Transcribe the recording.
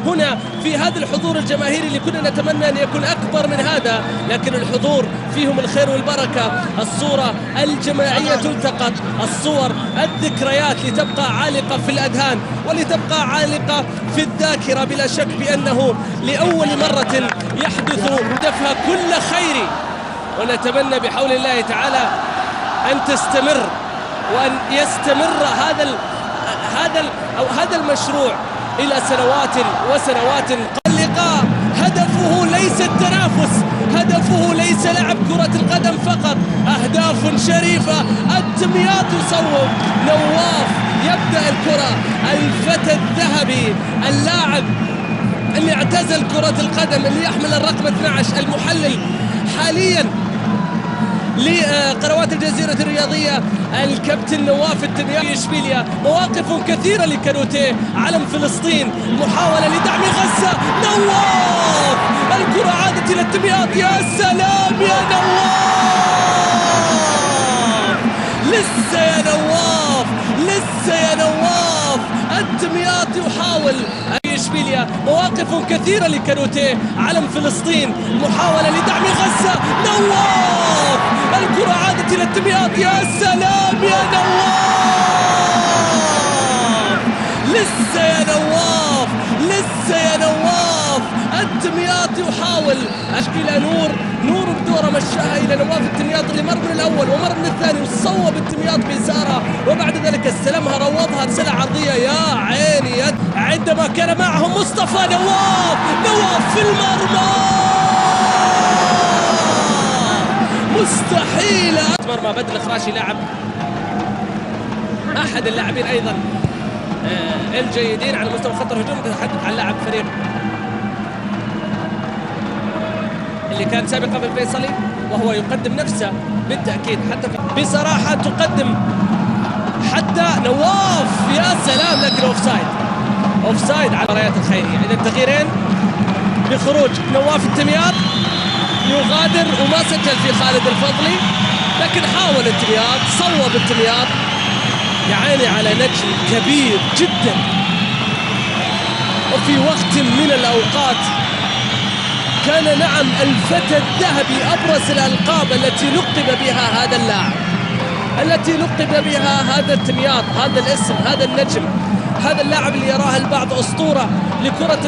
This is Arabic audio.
هنا في هذا الحضور الجماهيري اللي كنا نتمنى أن يكون أكبر من هذا، لكن الحضور فيهم الخير والبركة. الصورة الجماعية تلتقط، الصور الذكريات لتبقى عالقة في الأذهان ولتبقى عالقة في الذاكرة، بلا شك بأنه لأول مرة يحدث دفع كل خير، ونتمنى بحول الله تعالى أن تستمر وأن يستمر هذا المشروع إلى سنوات وسنوات. اللقاء هدفه ليس التنافس، هدفه ليس لعب كرة القدم فقط، أهداف شريفة. الدمياط يصوب، نواف يبدأ الكرة، الفتى الذهبي، اللاعب اللي اعتزل كرة القدم، اللي يحمل الرقم 12، المحلل حاليا لقنوات الجزيرة الرياضية، الكابتن نواف الدمياطي. إشبيلية مواقف كثيرة لكانوتيه، علم فلسطين، محاولة لدعم غزة، نواف الكرة عادت إلى الدمياط. يا سلام يا نواف، لسه يا نواف، لسه يا نواف. الدمياط يحاول. إشبيلية مواقف كثيرة لكانوتيه، علم فلسطين، محاولة لدعم غزة، نواف الكرة عادت إلى الدمياط. يا سلام يا نواف، لسه يا نواف، لسه يا نواف. الدمياط يحاول إلى نور بدورة مشاها إلى نواف الدمياط، اللي مر من الأول ومر من الثاني وصوب الدمياط بيسارها، وبعد ذلك استلمها روضها رسالة عرضية. يا عيني عندما كان معهم مصطفى نواف في المرمى، مستحيل. مرمى بدر الخراشي لاعب أحد اللاعبين أيضا الجيدين على مستوى خط الهجوم. نتحدث عن لاعب فريق اللي كان سابقا في الفيصلي، وهو يقدم نفسه بالتأكيد. حتى بصراحة تقدم حتى نواف، يا سلام، لكن اوفسايد على المباريات الخيرية. إذا التغييرين بخروج نواف الدمياط، يغادر وما سجل في خالد الفضلي، لكن حاول الدمياط، صوب الدمياط. يا عيني على نجم كبير جدا، وفي وقت من الأوقات كان نعم الفتى الذهبي أبرز الألقاب التي لقب بها هذا اللاعب، التي لقب بها هذا الدمياط، هذا الاسم، هذا النجم، هذا اللاعب اللي يراه البعض أسطورة لكرة